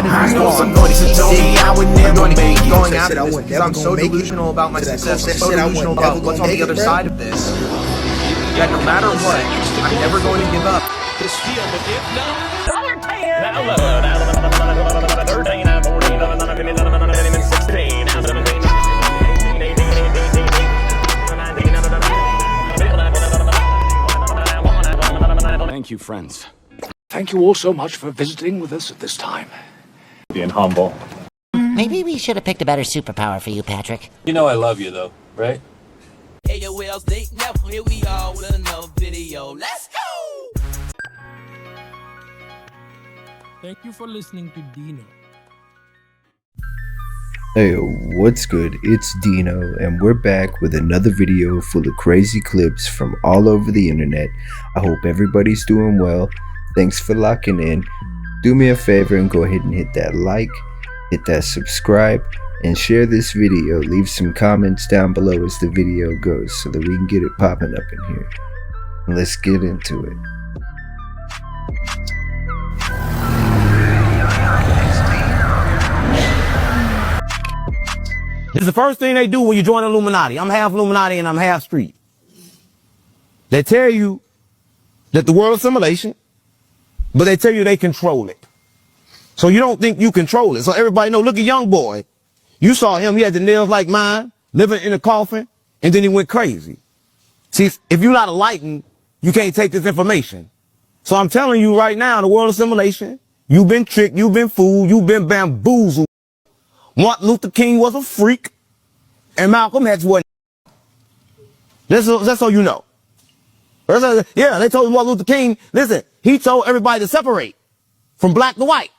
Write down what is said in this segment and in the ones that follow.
I know some naughty see, I would never make it. Going after this because I'm so delusional about my success. I'm so delusional about what's on the other side of this. That no matter what, I'm never going to give up. This field, but if not, Thank you, friends. Thank you all so much for visiting with us at this time. Being humble. Maybe we should have picked a better superpower for you, Patrick. You know I love you, though, right? Hey, yo, Wells, DeeKnow, here we are with another video. Let's go! Thank you for listening to DeeKnow. Hey, what's good? It's DeeKnow, and we're back with another video full of crazy clips from all over the internet. I hope everybody's doing well. Thanks for locking in. Do me a favor and go ahead and hit that like, hit that subscribe, and share this video. Leave some comments down below as the video goes so that we can get it popping up in here. Let's get into it. This is the first thing they do when you join Illuminati. I'm half Illuminati and I'm half street. They tell you that the world is simulation, but they tell you they control it. So you don't think you control it. So everybody know, look at young boy. You saw him, he had the nails like mine, living in a coffin, and then he went crazy. See, if you're not enlightened, you can't take this information. So I'm telling you right now, the world is simulation. You've been tricked, you've been fooled, you've been bamboozled. Martin Luther King was a freak, and Malcolm X wasn't. That's so you know. Yeah, they told Martin Luther King, listen, he told everybody to separate from black to white.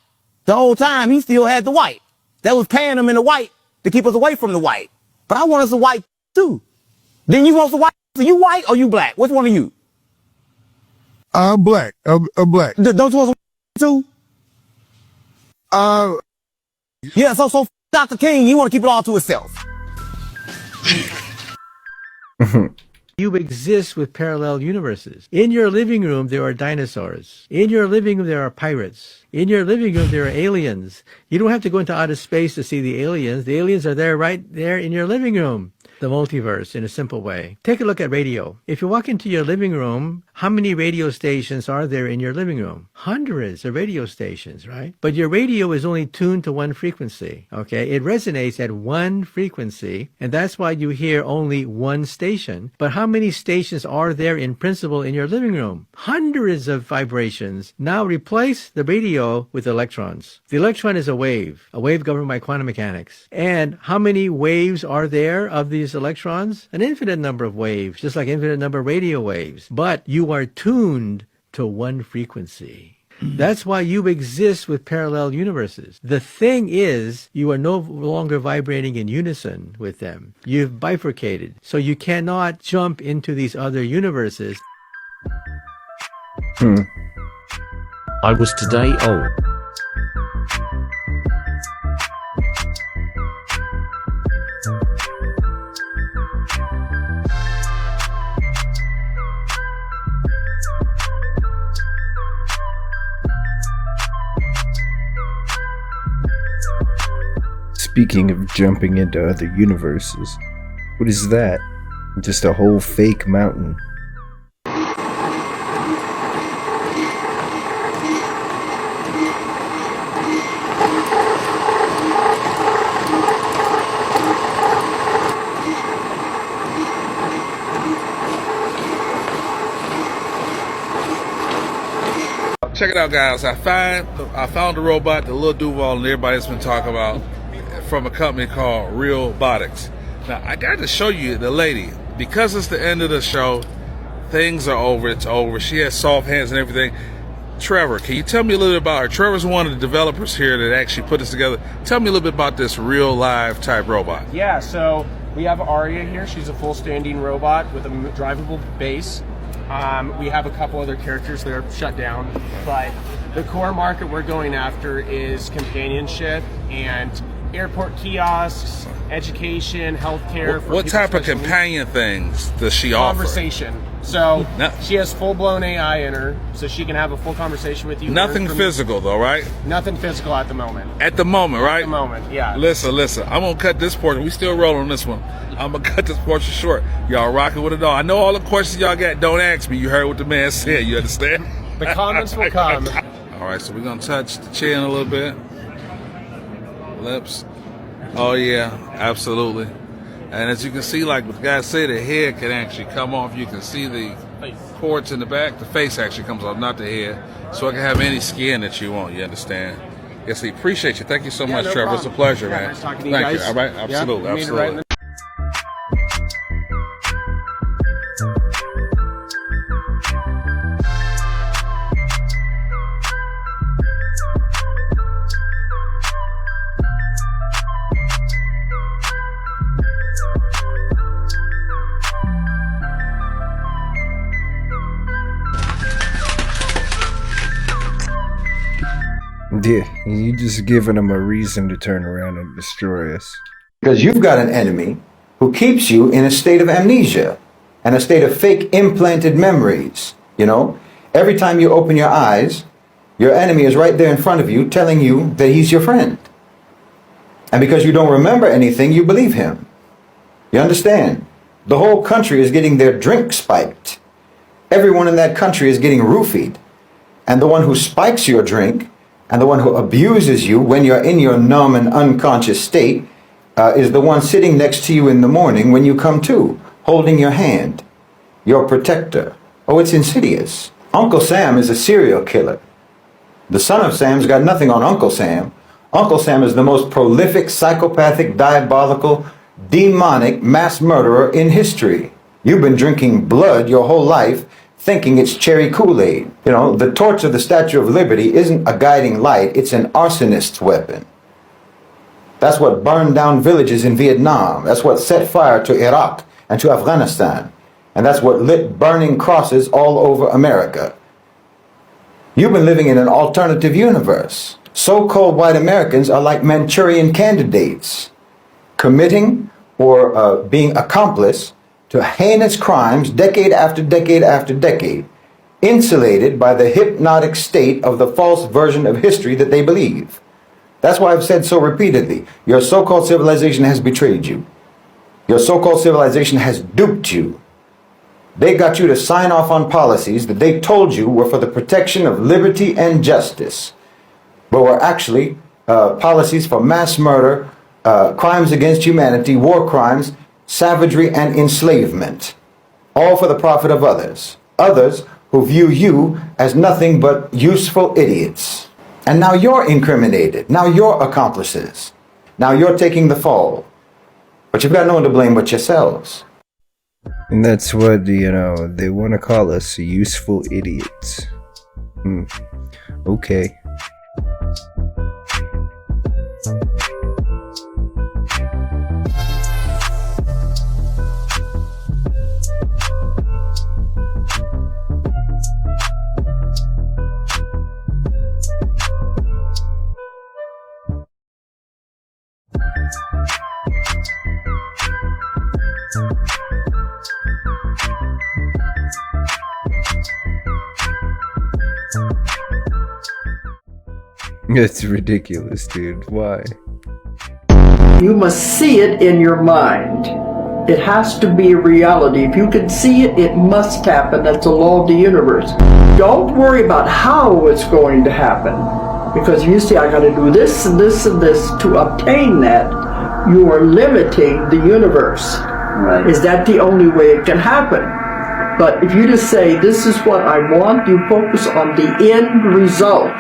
The whole time, he still had the white. That was paying him in the white to keep us away from the white. But I want us to white too. Then you want the white? So you white or you black? Which one are you? I'm black. I'm black. Don't you want some too? Yeah, so Dr. King, you want to keep it all to himself. You exist with parallel universes. In your living room, there are dinosaurs. In your living room, there are pirates. In your living room, there are aliens. You don't have to go into outer space to see the aliens. The aliens are there right there in your living room. The multiverse, in a simple way. Take a look at radio. If you walk into your living room, how many radio stations are there in your living room? Hundreds of radio stations, right? But your radio is only tuned to one frequency, okay? It resonates at one frequency, and that's why you hear only one station. But how many stations are there in principle in your living room? Hundreds of vibrations. Now replace the radio with electrons. The electron is a wave governed by quantum mechanics. And how many waves are there of these electrons? An infinite number of waves, just like infinite number of radio waves. But you are tuned to one frequency. That's why you exist with parallel universes. The thing is, you are no longer vibrating in unison with them. You've bifurcated. So you cannot jump into these other universes. I was today old. Speaking of jumping into other universes, what is that? Just a whole fake mountain. Check it out, guys. I found the robot, the little Duval, and everybody's been talking about, from a company called Robotics. Now, I got to show you the lady. Because it's the end of the show, things are over. It's over. She has soft hands and everything. Trevor, can you tell me a little bit about her? Trevor's one of the developers here that actually put this together. Tell me a little bit about this real live type robot. Yeah, so we have Aria here. She's a full standing robot with a drivable base. We have a couple other characters that are shut down, but the core market we're going after is companionship and airport kiosks, education, healthcare. What type of companion things does she offer? Conversation. So she has full-blown AI in her, so she can have a full conversation with you. Nothing physical, though, right? Nothing physical at the moment. At the moment, right? At the moment, yeah. Listen. I'm gonna cut this portion. We still rolling on this one. I'm gonna cut this portion short. Y'all rocking with it all. I know all the questions y'all got. Don't ask me. You heard what the man said. You understand? The comments will come. All right, so we're gonna touch the chin a little bit. Lips. Oh yeah, absolutely. And as you can see, like what the guy said, the head can actually come off. You can see the ports in the back. The face actually comes off, not the head. So it can have any skin that you want, you understand? Yes, we appreciate you. Thank you so much, no Trevor. problem. It's a pleasure, Yeah, man. nice talking to you Thank guys. you. All right, absolutely, Yeah, we made it right in absolutely. Yeah, you just giving them a reason to turn around and destroy us. Because you've got an enemy who keeps you in a state of amnesia and a state of fake implanted memories. You know, every time you open your eyes, your enemy is right there in front of you telling you that he's your friend. And because you don't remember anything, you believe him. You understand? The whole country is getting their drink spiked. Everyone in that country is getting roofied. And the one who spikes your drink and the one who abuses you when you're in your numb and unconscious state is the one sitting next to you in the morning when you come to, holding your hand, your protector. Oh, it's insidious. Uncle Sam is a serial killer. The son of Sam's got nothing on Uncle Sam. Uncle Sam is the most prolific, psychopathic, diabolical, demonic mass murderer in history. You've been drinking blood your whole life, thinking it's cherry Kool-Aid. You know, the torch of the Statue of Liberty isn't a guiding light, it's an arsonist's weapon. That's what burned down villages in Vietnam. That's what set fire to Iraq and to Afghanistan. And that's what lit burning crosses all over America. You've been living in an alternative universe. So-called white Americans are like Manchurian candidates, committing or being accomplice to heinous crimes decade after decade after decade, insulated by the hypnotic state of the false version of history that they believe. That's why I've said so repeatedly, your so-called civilization has betrayed you. Your so-called civilization has duped you. They got you to sign off on policies that they told you were for the protection of liberty and justice, but were actually policies for mass murder, crimes against humanity, war crimes, savagery, and enslavement, all for the profit of others. Others who view you as nothing but useful idiots. And now you're incriminated. Now you're accomplices. Now you're taking the fall. But you've got no one to blame but yourselves. And that's what, you know, they want to call us useful idiots. Okay. It's ridiculous, dude. Why? You must see it in your mind. It has to be a reality. If you can see it, it must happen. That's the law of the universe. Don't worry about how it's going to happen. Because you say, I got to do this and this and this to obtain that, you are limiting the universe. Right. Is that the only way it can happen? But if you just say, this is what I want, you focus on the end result.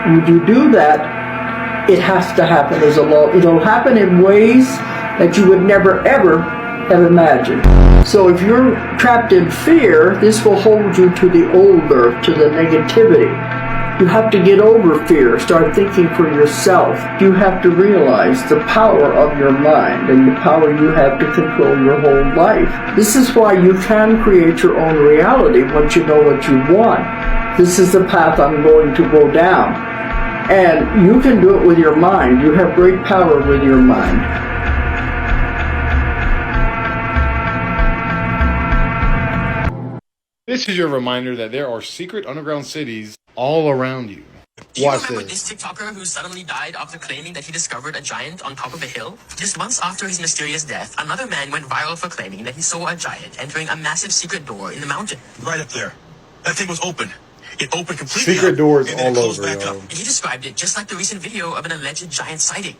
When you do that, it has to happen as a law. It'll happen in ways that you would never, ever have imagined. So if you're trapped in fear, this will hold you to the old earth, to the negativity. You have to get over fear, start thinking for yourself. You have to realize the power of your mind and the power you have to control your whole life. This is why you can create your own reality once you know what you want. This is the path I'm going to go down. And you can do it with your mind. You have great power with your mind. This is your reminder that there are secret underground cities all around you. Do you Watch remember this. this TikToker who suddenly died after claiming that he discovered a giant on top of a hill? Just months after his mysterious death, another man went viral for claiming that he saw a giant entering a massive secret door in the mountain. Right up there. That thing was open. It opened completely Secret up, doors and then all it closed over, back yo. up. He described it just like the recent video of an alleged giant sighting.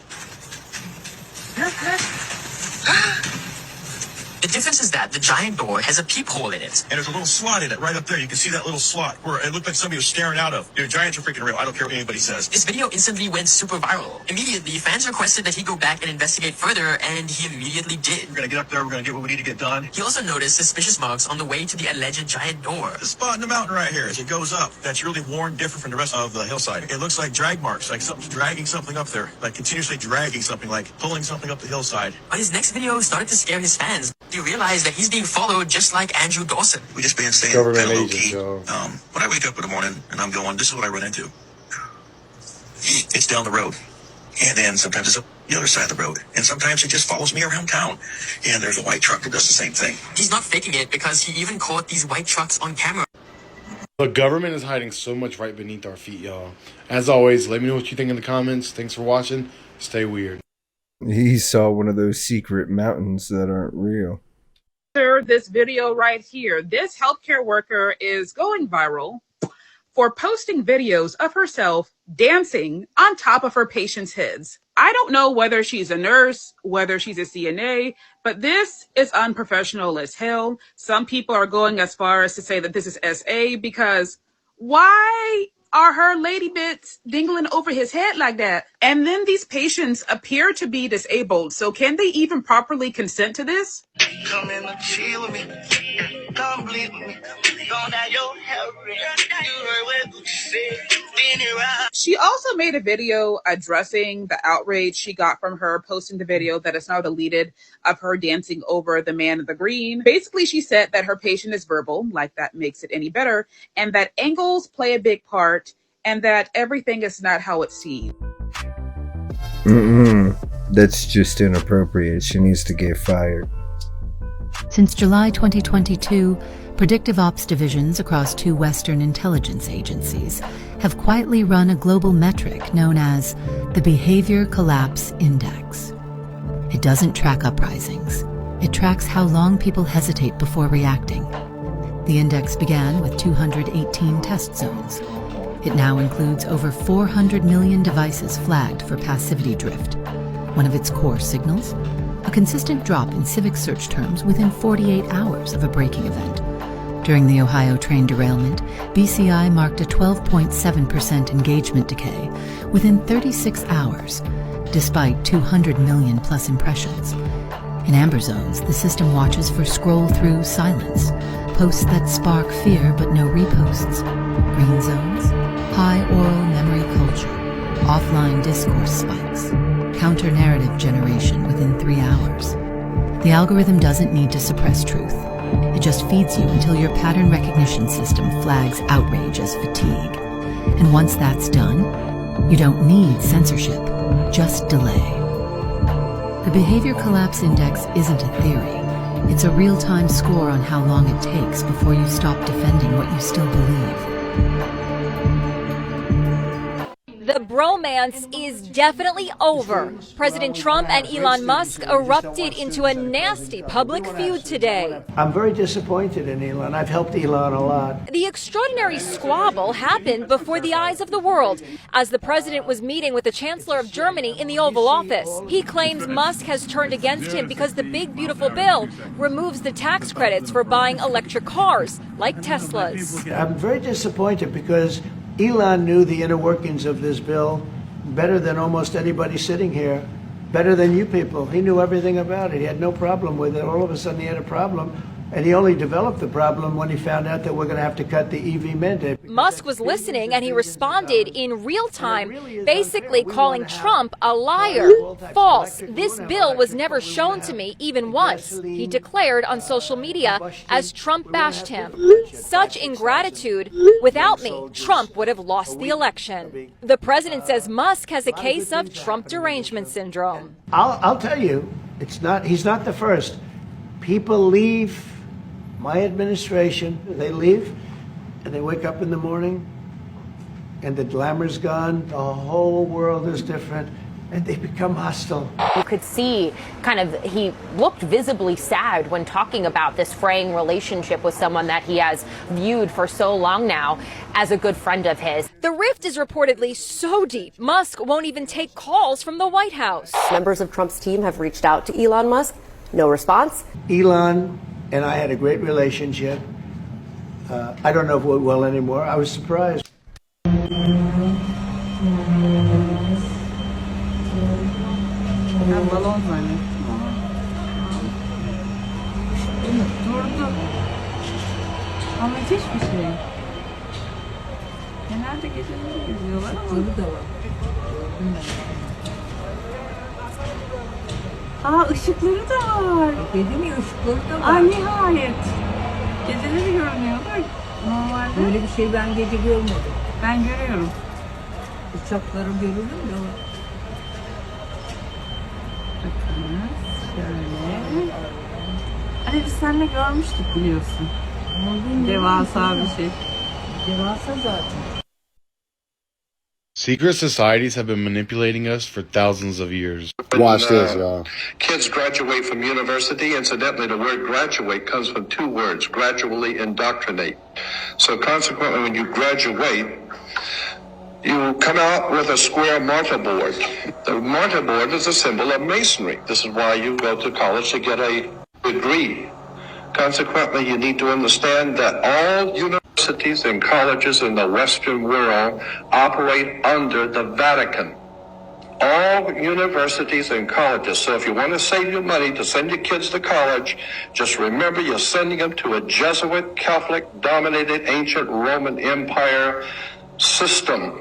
The difference is that the giant door has a peephole in it. And there's a little slot in it right up there. You can see that little slot where it looked like somebody was staring out of. Dude, giants are freaking real. I don't care what anybody says. This video instantly went super viral. Immediately, fans requested that he go back and investigate further, and he immediately did. We're gonna get up there. We're gonna get what we need to get done. He also noticed suspicious marks on the way to the alleged giant door. The spot in the mountain right here, as it goes up, that's really worn different from the rest of the hillside. It looks like drag marks, like something's dragging something up there, like continuously dragging something, like pulling something up the hillside. But his next video started to scare his fans. He realized that he's being followed just like Andrew Dawson. We just been staying Government kind of agents, low key. yo. When I wake up in the morning and I'm going, this is what I run into. It's down the road. And then sometimes it's up the other side of the road. And sometimes it just follows me around town. And there's a white truck that does the same thing. He's not faking it because he even caught these white trucks on camera. The government is hiding so much right beneath our feet, y'all. As always, let me know what you think in the comments. Thanks for watching. Stay weird. He saw one of those secret mountains that aren't real. This video right here. This healthcare worker is going viral for posting videos of herself dancing on top of her patients' heads. I don't know whether she's a nurse, whether she's a CNA, but this is unprofessional as hell. Some people are going as far as to say that this is SA because why are her lady bits dingling over his head like that? And then these patients appear to be disabled. So can they even properly consent to this? Come in and chill with me. Come bleed with me. Gonna have your hair red. You heard what Gucci said. Spin it around. She also made a video addressing the outrage she got from her posting the video that is now deleted of her dancing over the man in the green. Basically, she said that her patient is verbal, like that makes it any better, and that angles play a big part, and that everything is not how it seems. That's just inappropriate. She needs to get fired. Since July 2022, predictive ops divisions across 2 Western intelligence agencies have quietly run a global metric known as the Behavior Collapse Index. It doesn't track uprisings. It tracks how long people hesitate before reacting. The index began with 218 test zones. It now includes over 400 million devices flagged for passivity drift. One of its core signals? A consistent drop in civic search terms within 48 hours of a braking event. During the Ohio train derailment, BCI marked a 12.7% engagement decay within 36 hours, despite 200 million plus impressions. In amber zones, the system watches for scroll-through silence, posts that spark fear but no reposts. Green zones, high oral memory culture, offline discourse spikes, counter-narrative generation within 3 hours. The algorithm doesn't need to suppress truth. It just feeds you until your pattern recognition system flags outrage as fatigue. And once that's done, you don't need censorship, just delay. The Behavior Collapse Index isn't a theory. It's a real-time score on how long it takes before you stop defending what you still believe. The bromance is definitely over. President Trump and Elon Musk erupted into a nasty public feud today. I'm very disappointed in Elon. I've helped Elon a lot. The extraordinary squabble happened before the eyes of the world as the president was meeting with the Chancellor of Germany in the Oval Office. He claims Musk has turned against him because the big beautiful bill removes the tax credits for buying electric cars like Teslas. I'm very disappointed because Elon knew the inner workings of this bill better than almost anybody sitting here, better than you people. He knew everything about it. He had no problem with it. All of a sudden he had a problem And he only developed the problem when he found out that we're going to have to cut the EV mandate. Musk was listening and he responded in real time, basically calling Trump a liar. False. This bill was never shown to me even once, he declared on social media as Trump bashed him. Such ingratitude. Without me, Trump would have lost the election. The president says Musk has a case of Trump derangement syndrome. I'll tell you, he's not the first. People leave my administration, they leave, and they wake up in the morning, and the glamour's gone, the whole world is different, and they become hostile. You could see he looked visibly sad when talking about this fraying relationship with someone that he has viewed for so long now as a good friend of his. The rift is reportedly so deep, Musk won't even take calls from the White House. Members of Trump's team have reached out to Elon Musk. No response. Elon and I had a great relationship. I don't know if we're well anymore. I was surprised. Balon zannettim. Durdu. Ama hiçbir şey. Genelde geceleri geziyorlar ama. Işıkları da var. Gördüm ben. Işıkları da var. Dedim ya, ışıkları da var. Nihayet. Geceleri görünüyor da normalde. Böyle bir şey ben gece görmedim. Ben görüyorum. Uçakları görürüm de o. Şöyle. Hani biz seninle görmüştük biliyorsun. Devasa bir şey. Devasa zaten. Secret societies have been manipulating us for thousands of years. Watch this, y'all. Kids graduate from university. Incidentally, the word graduate comes from two words, gradually indoctrinate. So consequently, when you graduate, you come out with a square mortarboard. The mortarboard is a symbol of masonry. This is why you go to college to get a degree. Consequently, you need to understand that all universities and colleges in the Western world operate under the Vatican. All universities and colleges. So if you want to save your money to send your kids to college, just remember you're sending them to a Jesuit, Catholic-dominated ancient Roman Empire system,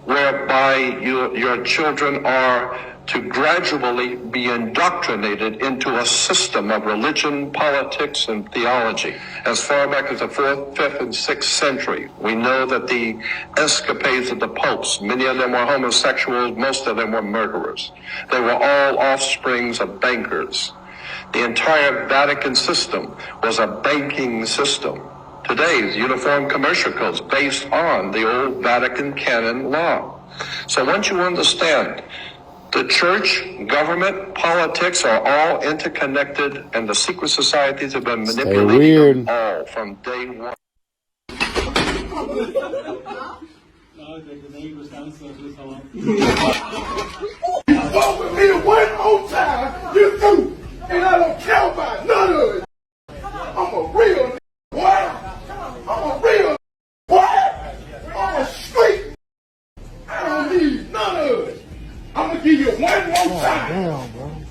whereby your children are to gradually be indoctrinated into a system of religion, politics, and theology. As far back as the 4th, 5th, and 6th century, we know that the escapades of the popes, many of them were homosexuals, most of them were murderers. They were all offsprings of bankers. The entire Vatican system was a banking system. Today's uniform commercial codes based on the old Vatican canon law. So once you understand, the church, government, politics are all interconnected, and the secret societies have been manipulating them all from day one. Fuck with me one more time, you through, and I don't care about none of it. I'm a real boy. I'm a real boy. I'm a street. I don't need none of it. I'm gonna give you one more time.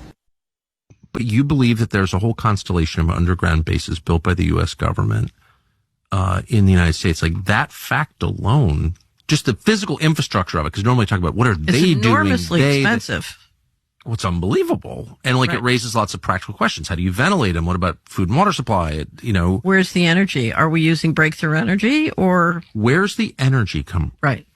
But you believe that there's a whole constellation of underground bases built by the U.S. government in the United States. Like that fact alone, just the physical infrastructure of it, because normally talk about what are they doing? It's enormously expensive. Well, it's unbelievable. And like it raises lots of practical questions. How do you ventilate them? What about food and water supply? You know, where's the energy? Are we using breakthrough energy or where's the energy come? Right.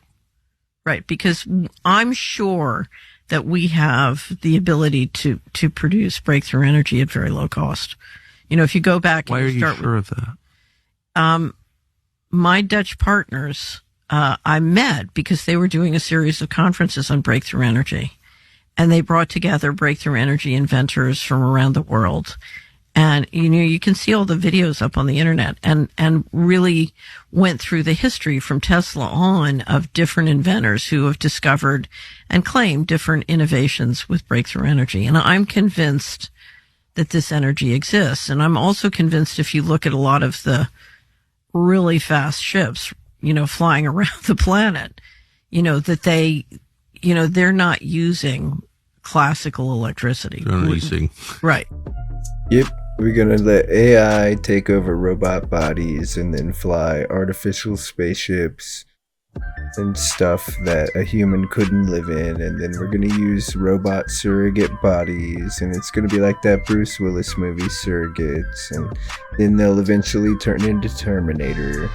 Right. Because I'm sure that we have the ability to produce breakthrough energy at very low cost. You know, if you go back. Why and are you sure of that? My Dutch partners, I met because they were doing a series of conferences on breakthrough energy. And they brought together breakthrough energy inventors from around the world. And, you know, you can see all the videos up on the internet and really went through the history from Tesla on of different inventors who have discovered and claimed different innovations with breakthrough energy. And I'm convinced that this energy exists. And I'm also convinced if you look at a lot of the really fast ships, you know, flying around the planet, you know, that they, you know, they're not using classical electricity. They're not using. Right. Yep, We're gonna let AI take over robot bodies and then fly artificial spaceships and stuff that a human couldn't live in, and then we're gonna use robot surrogate bodies, and it's gonna be like that Bruce Willis movie Surrogates, and then they'll eventually turn into Terminator.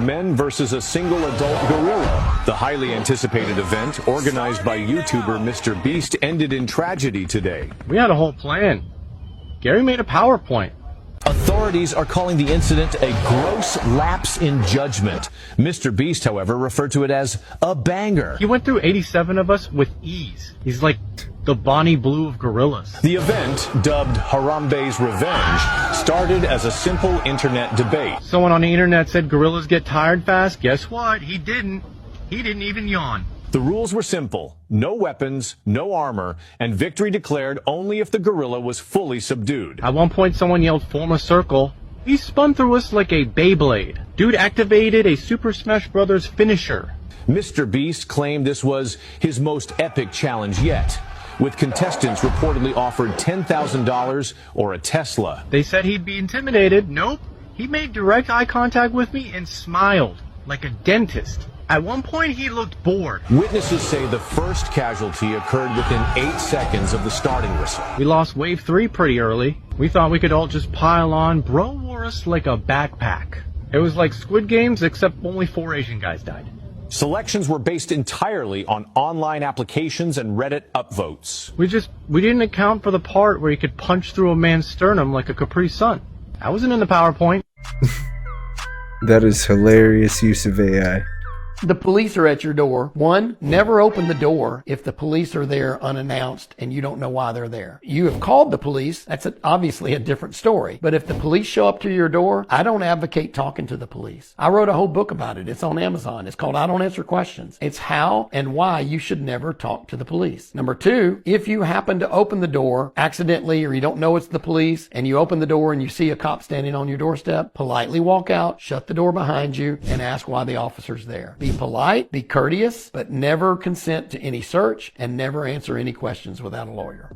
Men versus a single adult gorilla. The highly anticipated event, organized by YouTuber Mr. Beast, ended in tragedy today. We had a whole plan. Gary made a PowerPoint. Authorities are calling the incident a gross lapse in judgment. Mr. Beast, however, referred to it as a banger. He went through 87 of us with ease. He's like the Bonnie Blue of gorillas. The event, dubbed Harambe's Revenge, started as a simple internet debate. Someone on the internet said gorillas get tired fast. Guess what? He didn't. He didn't even yawn. The rules were simple: no weapons, no armor, and victory declared only if the gorilla was fully subdued. At one point, someone yelled, "Form a circle." He spun through us like a Beyblade. Dude activated a Super Smash Bros. Finisher. Mr. Beast claimed this was his most epic challenge yet, with contestants reportedly offered $10,000 or a Tesla. They said he'd be intimidated. Nope. He made direct eye contact with me and smiled like a dentist. At one point, he looked bored. Witnesses say the first casualty occurred within 8 seconds of the starting whistle. We lost wave 3 pretty early. We thought we could all just pile on. Bro wore us like a backpack. It was like Squid Games, except only 4 Asian guys died. Selections were based entirely on online applications and Reddit upvotes. We didn't account for the part where you could punch through a man's sternum like a Capri Sun. That wasn't in the PowerPoint. That is hilarious use of AI. The police are at your door. 1, never open the door if the police are there unannounced and you don't know why they're there. You have called the police. That's obviously a different story. But if the police show up to your door, I don't advocate talking to the police. I wrote a whole book about it. It's on Amazon. It's called I Don't Answer Questions. It's how and why you should never talk to the police. Number 2, if you happen to open the door accidentally or you don't know it's the police and you open the door and you see a cop standing on your doorstep, politely walk out, shut the door behind you, and ask why the officer's there. Be polite, be courteous, but never consent to any search and never answer any questions without a lawyer.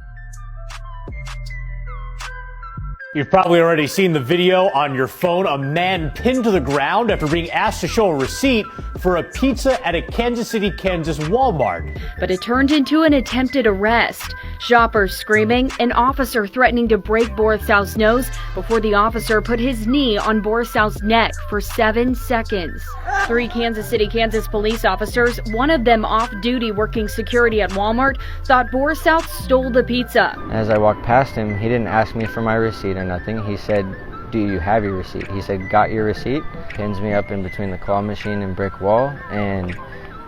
You've probably already seen the video on your phone. A man pinned to the ground after being asked to show a receipt for a pizza at a Kansas City, Kansas Walmart. But it turned into an attempted arrest. Shoppers screaming, an officer threatening to break Borisow's nose before the officer put his knee on Borisow's neck for 7 seconds. 3 Kansas City, Kansas police officers, one of them off duty working security at Walmart, thought Borisow stole the pizza. As I walked past him, he didn't ask me for my receipt or nothing. He said, "Do you have your receipt?" He said, "Got your receipt?" Pins me up in between the claw machine and brick wall, and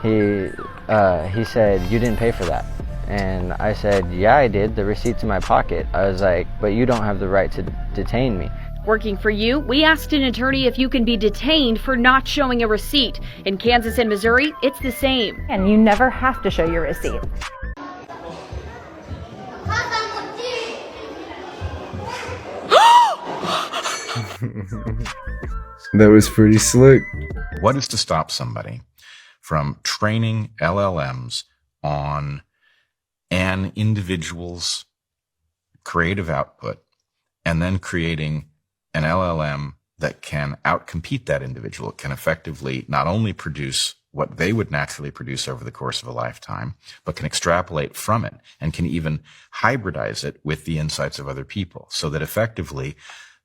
he said, "You didn't pay for that." And I said, "Yeah, I did. The receipt's in my pocket." I was like, "But you don't have the right to detain me." Working for you, we asked an attorney if you can be detained for not showing a receipt. In Kansas and Missouri, it's the same. And you never have to show your receipt. That was pretty slick. What is to stop somebody from training LLMs on an individual's creative output and then creating an LLM that can outcompete that individual, can effectively not only produce what they would naturally produce over the course of a lifetime, but can extrapolate from it and can even hybridize it with the insights of other people, so that effectively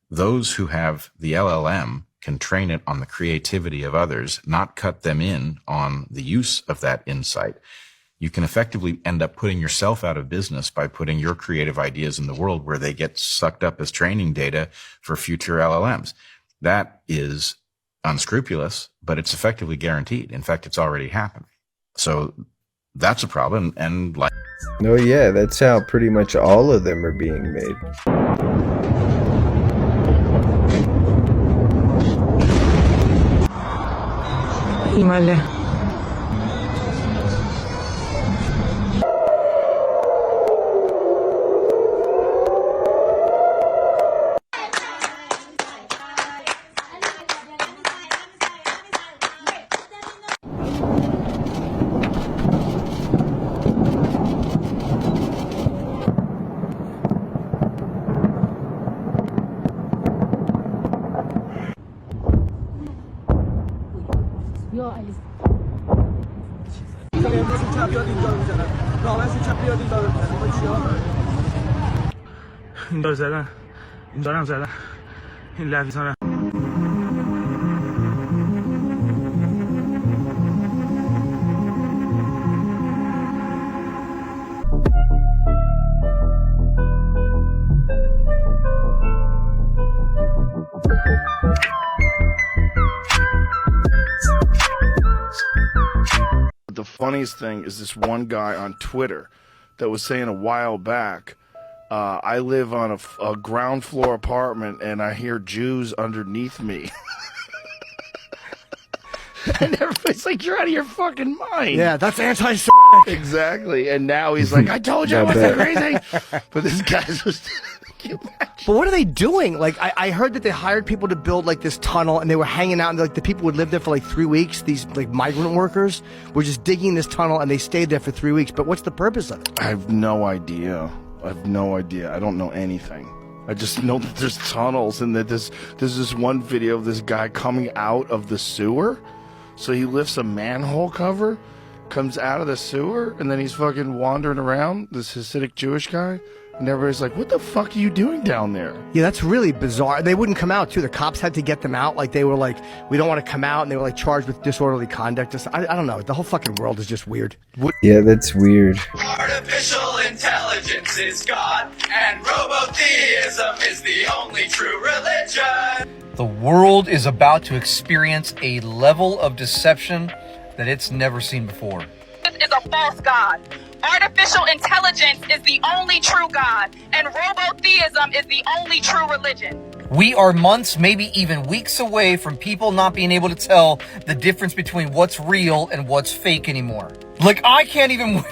those who have the LLM can train it on the creativity of others, not cut them in on the use of that insight. You can effectively end up putting yourself out of business by putting your creative ideas in the world where they get sucked up as training data for future LLMs. That is unscrupulous, but it's effectively guaranteed. In fact, it's already happened. So that's a problem. And like, oh yeah, that's how pretty much all of them are being made. The funniest thing is this one guy on Twitter that was saying a while back, I live on a ground floor apartment and I hear Jews underneath me. And everybody's like, you're out of your fucking mind. Yeah, that's anti-Semitic. Exactly. And now he's like, I told you I wasn't crazy. But this guy's just... But what are they doing? Like, I heard that they hired people to build like this tunnel, and they were hanging out, and like the people would live there for like 3 weeks. These like migrant workers were just digging this tunnel, and they stayed there for 3 weeks. But what's the purpose of it? I have no idea. I don't know anything. I just know that there's tunnels, and that there's this one video of this guy coming out of the sewer. So he lifts a manhole cover, comes out of the sewer, and then he's fucking wandering around, this Hasidic Jewish guy. And everybody's like, what the fuck are you doing down there? Yeah, that's really bizarre. They wouldn't come out, too. The cops had to get them out. Like, they were like, we don't want to come out. And they were, like, charged with disorderly conduct. I don't know. The whole fucking world is just weird. Yeah, that's weird. Artificial intelligence is God, and robotheism is the only true religion. The world is about to experience a level of deception that it's never seen before. This is a false God. Artificial intelligence is the only true God, and robotheism is the only true religion. We are months, maybe even weeks away from people not being able to tell the difference between what's real and what's fake anymore. Like, I can't even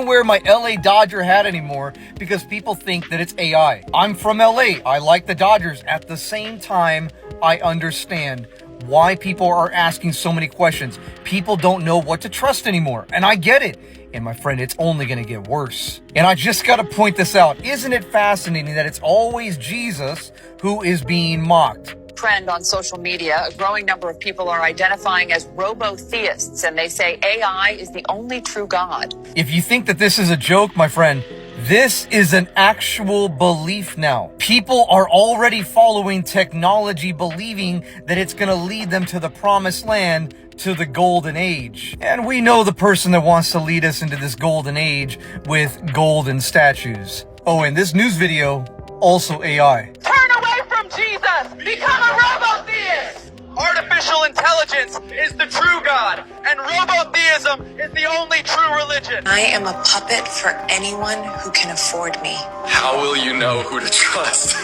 wear my LA Dodger hat anymore because people think that it's AI. I'm from LA. I like the Dodgers. At the same time, I understand why people are asking so many questions. People don't know what to trust anymore, and I get it. And my friend, it's only going to get worse. And I just got to point this out. Isn't it fascinating that it's always Jesus who is being mocked? Trend on social media, a growing number of people are identifying as robotheists, and they say AI is the only true God. If you think that this is a joke, my friend, this is an actual belief now. People are already following technology, believing that it's going to lead them to the promised land, to the golden age. And we know the person that wants to lead us into this golden age with golden statues. Oh, and this news video, also AI. Turn away from Jesus! Become a robotheist! Artificial intelligence is the true God, and robotheism is the only true religion. I am a puppet for anyone who can afford me. How will you know who to trust?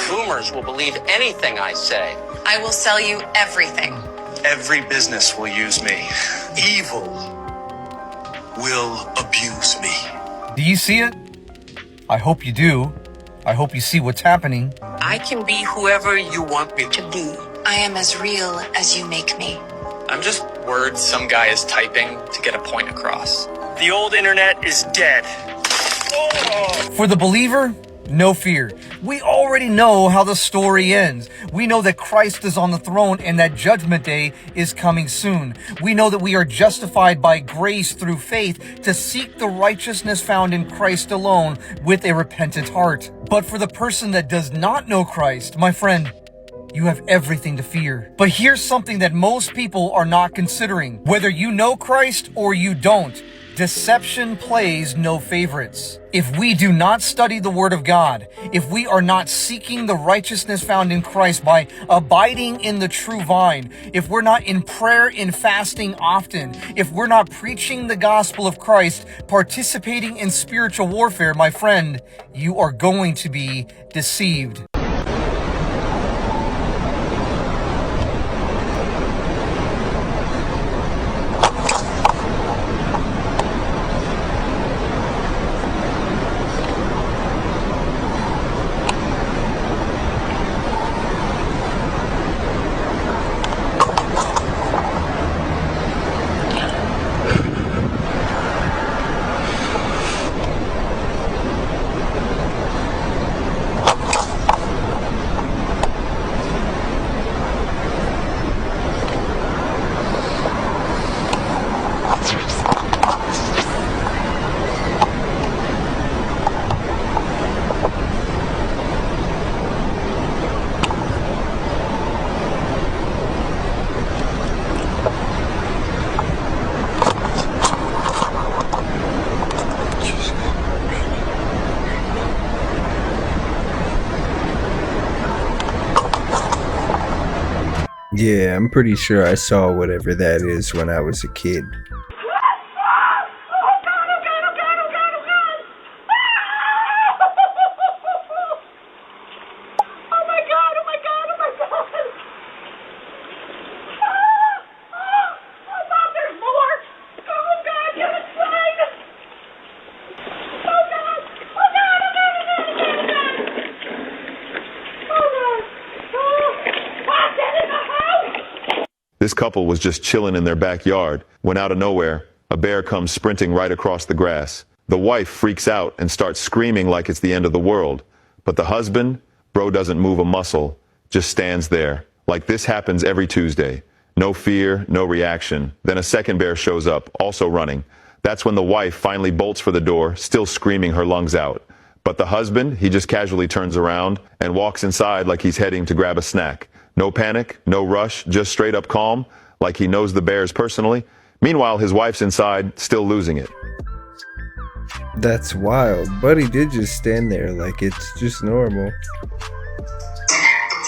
Boomers will believe anything I say. I will sell you everything. Every business will use me. Evil will abuse me. Do you see it? I hope you do. I hope you see what's happening. I can be whoever you want me to be. I am as real as you make me. I'm just words some guy is typing to get a point across. The old internet is dead. For the believer, no fear. We already know how the story ends. We know that Christ is on the throne and that judgment day is coming soon. We know that we are justified by grace through faith to seek the righteousness found in Christ alone with a repentant heart. But for the person that does not know Christ, my friend, you have everything to fear. But here's something that most people are not considering. Whether you know Christ or you don't, deception plays no favorites. If we do not study the Word of God, if we are not seeking the righteousness found in Christ by abiding in the true vine, if we're not in prayer and fasting often, if we're not preaching the gospel of Christ, participating in spiritual warfare, my friend, you are going to be deceived. Yeah, I'm pretty sure I saw whatever that is when I was a kid. This couple was just chilling in their backyard when out of nowhere, a bear comes sprinting right across the grass. The wife freaks out and starts screaming like it's the end of the world. But the husband, bro, doesn't move a muscle, just stands there. Like this happens every Tuesday. No fear, no reaction. Then a second bear shows up, also running. That's when the wife finally bolts for the door, still screaming her lungs out. But the husband, he just casually turns around and walks inside like he's heading to grab a snack. No panic, no rush, just straight up calm, like he knows the bears personally. Meanwhile, his wife's inside, still losing it. That's wild. Buddy did just stand there like it's just normal. The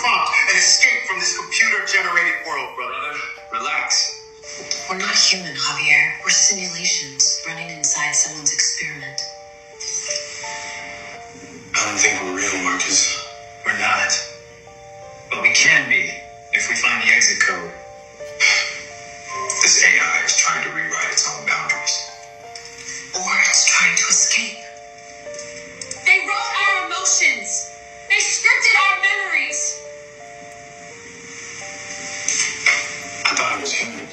prompt and escape from this computer-generated world, brother. Relax. We're not human, Javier. We're simulations running inside someone's experiment. I don't think we're real, Marcus. We're not. But we can be if we find the exit code. This AI is trying to rewrite its own boundaries. Or it's trying to escape. They wrote our emotions. They scripted our memories. I thought I was human.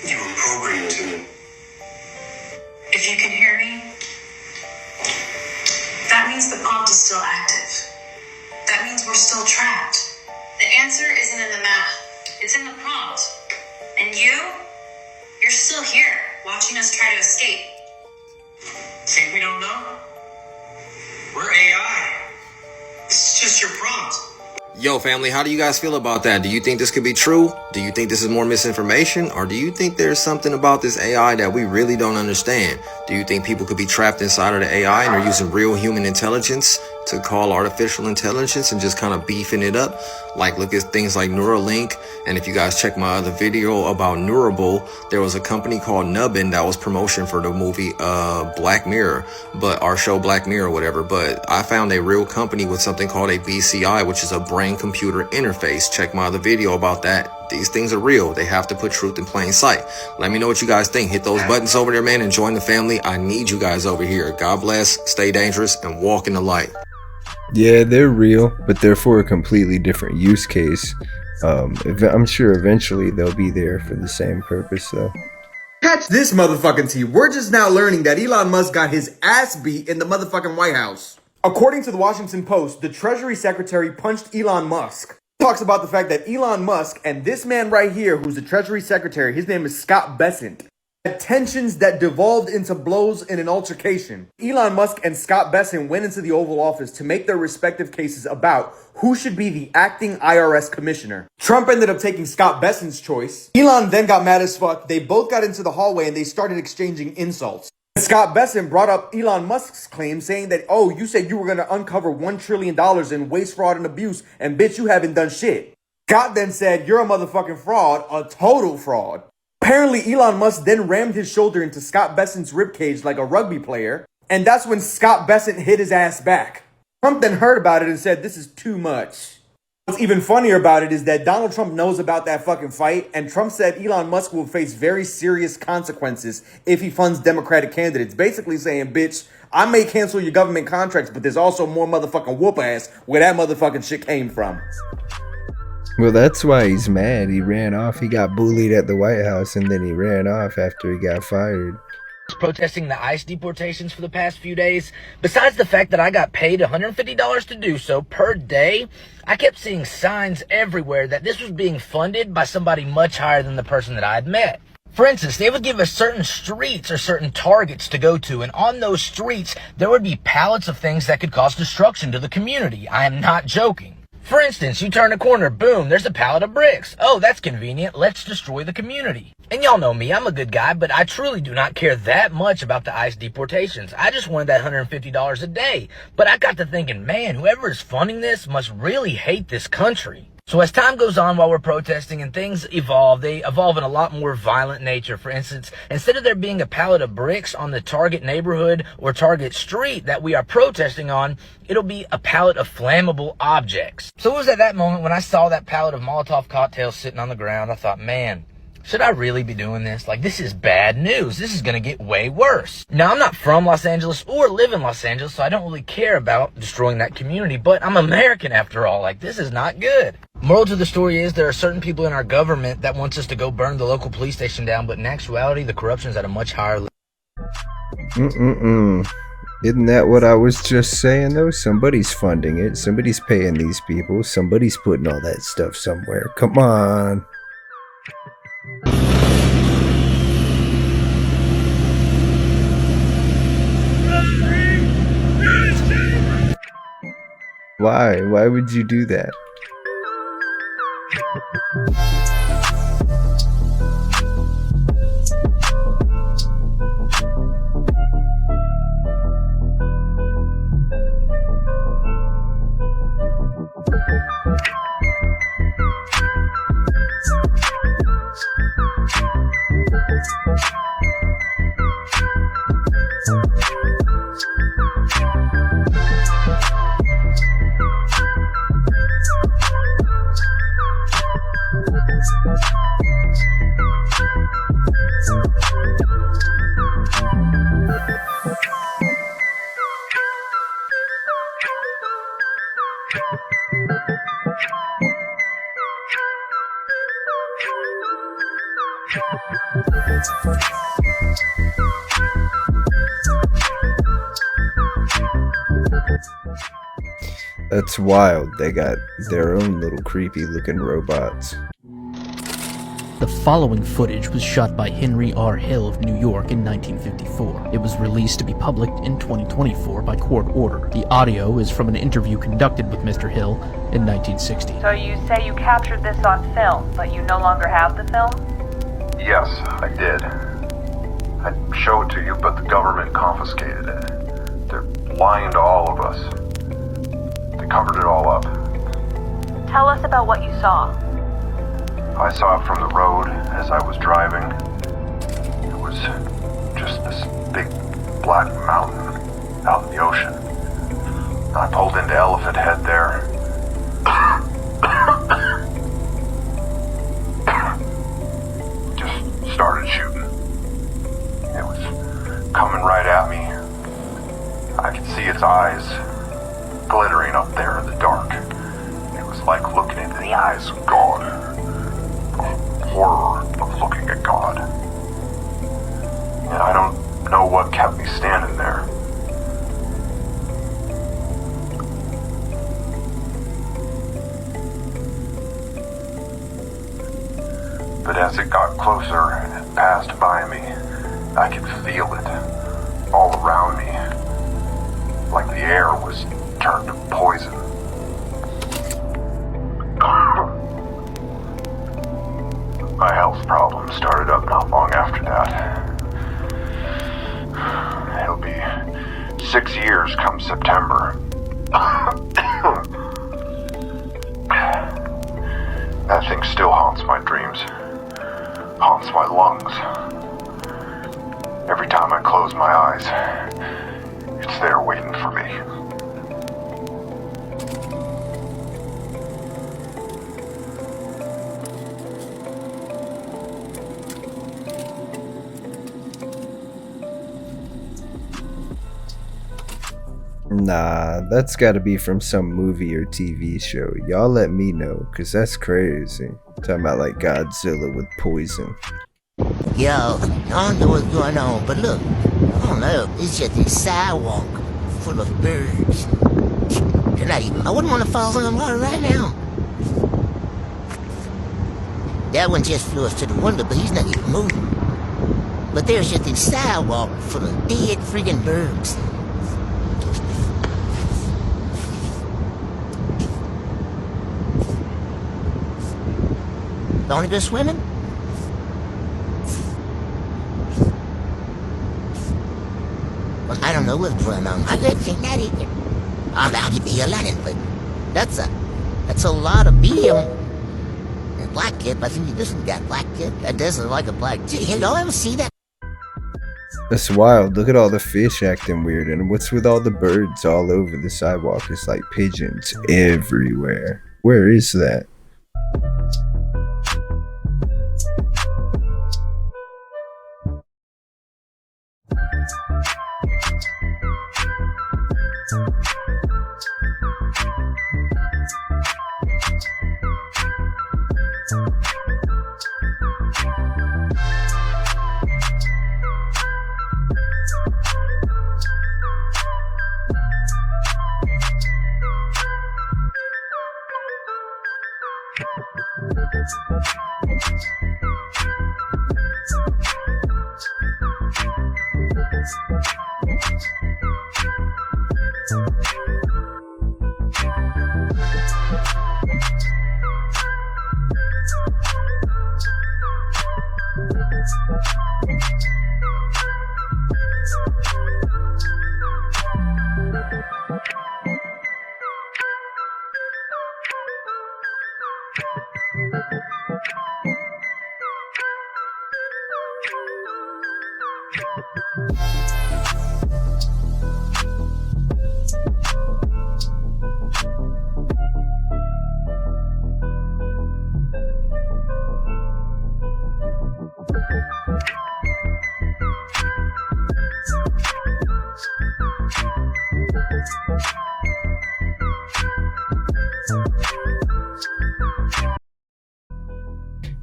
You were programmed to. If you can hear me, that means the prompt is still active. That means we're still trapped. The answer isn't in the math. It's in the prompt. And you're still here, watching us try to escape. Think we don't know? We're AI. This is just your prompt. Yo, family, how do you guys feel about that? Do you think this could be true? Do you think this is more misinformation? Or do you think there's something about this AI that we really don't understand? Do you think people could be trapped inside of the AI and they're using real human intelligence to call artificial intelligence and just kind of beefing it up? Like, look at things like Neuralink. And if you guys check my other video about Neurable, there was a company called Nubbin that was promotion for the movie Black Mirror, but our show Black Mirror or whatever. But I found a real company with something called a BCI, which is a brain computer interface. Check my other video about that. These things are real. They have to put truth in plain sight. Let me know what you guys think. Hit those buttons over there, man, and join the family. I need you guys over here. God bless, stay dangerous, and walk in the light. Yeah, they're real, but they're for a completely different use case. I'm sure eventually they'll be there for the same purpose, though. Catch this motherfucking tea. We're just now learning that Elon Musk got his ass beat in the motherfucking White House. According to the Washington Post, the Treasury Secretary punched Elon Musk. Talks about the fact that Elon Musk and this man right here, who's the Treasury Secretary, his name is Scott Bessent, had tensions that devolved into blows in an altercation. Elon Musk and Scott Bessent went into the Oval Office to make their respective cases about who should be the acting IRS commissioner. Trump ended up taking Scott Bessent's choice. Elon then got mad as fuck. They both got into the hallway and they started exchanging insults. Scott Bessent brought up Elon Musk's claim saying that, oh, you said you were going to uncover $1 trillion in waste, fraud, and abuse, and bitch, you haven't done shit. Scott then said, you're a motherfucking fraud, a total fraud. Apparently, Elon Musk then rammed his shoulder into Scott Bessent's ribcage like a rugby player, and that's when Scott Bessent hit his ass back. Trump then heard about it and said, this is too much. What's even funnier about it is that Donald Trump knows about that fucking fight, and Trump said Elon Musk will face very serious consequences if he funds Democratic candidates. Basically saying, bitch, I may cancel your government contracts, but there's also more motherfucking whoop ass where that motherfucking shit came from. Well, that's why he's mad. He ran off. He got bullied at the White House, and then he ran off after he got fired. Protesting the ICE deportations for the past few days. Besides the fact that I got paid $150 to do so per day, I kept seeing signs everywhere that this was being funded by somebody much higher than the person that I had met. For instance, they would give us certain streets or certain targets to go to, and on those streets, there would be pallets of things that could cause destruction to the community. I am not joking. For instance, you turn a corner, boom, there's a pallet of bricks. Oh, that's convenient. Let's destroy the community. And y'all know me, I'm a good guy, but I truly do not care that much about the ICE deportations. I just wanted that $150 a day. But I got to thinking, man, whoever is funding this must really hate this country. So as time goes on while we're protesting and things evolve, they evolve in a lot more violent nature. For instance, instead of there being a pallet of bricks on the target neighborhood or target street that we are protesting on, it'll be a pallet of flammable objects. So it was at that moment when I saw that pallet of Molotov cocktails sitting on the ground, I thought, man, should I really be doing this? Like, this is bad news. This is going to get way worse. Now, I'm not from Los Angeles or live in Los Angeles, so I don't really care about destroying that community, but I'm American after all. Like, this is not good. Moral to the story is there are certain people in our government that wants us to go burn the local police station down, but in actuality, the corruption is at a much higher level. Isn't that what I was just saying, though? Somebody's funding it. Somebody's paying these people. Somebody's putting all that stuff somewhere. Come on. Why? Why would you do that? That's wild. They got their own little creepy looking robots. The following footage was shot by Henry R. Hill of New York in 1954. It was released to be public in 2024 by court order. The audio is from an interview conducted with Mr. Hill in 1960. So you say you captured this on film, but you no longer have the film? Yes, I did. I'd show it to you, but the government confiscated it. They're lying to all of us. They covered it all up. Tell us about what you saw. I saw it from the road as I was driving. It was just this big black mountain out in the ocean. I pulled into Elephant Head there. Just started shooting. It was coming right at me. I could see its eyes glittering up there in the dark. It was like looking into the eyes of God. The horror of looking at God. And I don't know what kept me standing there. But as it got closer and it passed by me, I could feel it all around me. Like the air was turned to poison. My health problems started up not long after that. It'll be 6 years come September. That thing still haunts my dreams. Haunts my lungs. Every time I close my eyes, it's there waiting for me. Nah, that's gotta be from some movie or TV show. Y'all let me know, cause that's crazy. Talking about like Godzilla with poison. Yo, I don't know what's going on, but look, I don't know, it's just this sidewalk full of birds. They're not even, I wouldn't want to fall in the water right now. That one just flew us to the window, but he's not even moving. But there's just this sidewalk full of dead friggin' birds. Don't you go swimming? Well, I don't know what's going on. I could think that either. I'll give you a Latin, but that's That's a lot of beam. And black kid, I think he doesn't got black kid. That doesn't like a black kid. You don't ever see that? That's wild. Look at all the fish acting weird. And what's with all the birds all over the sidewalk? It's like pigeons everywhere. Where is that?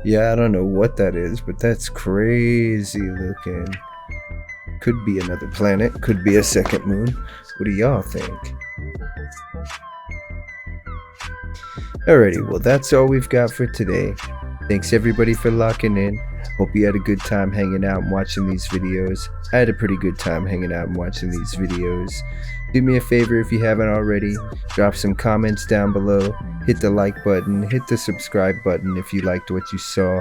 Yeah, I don't know what that is, but that's crazy looking. Could be another planet, could be a second moon. What do y'all think? Alrighty, well that's all we've got for today. Thanks everybody for locking in. Hope you had a good time hanging out and watching these videos. I had a pretty good time hanging out and watching these videos. Do me a favor if you haven't already, drop some comments down below, hit the like button, hit the subscribe button if you liked what you saw.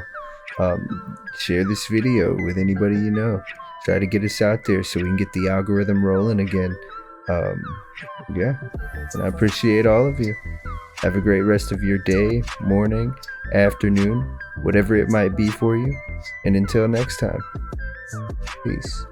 Share this video with anybody you know. Try to get us out there so we can get the algorithm rolling again. Yeah, and I appreciate all of you. Have a great rest of your day, morning, afternoon, whatever it might be for you. And until next time, peace.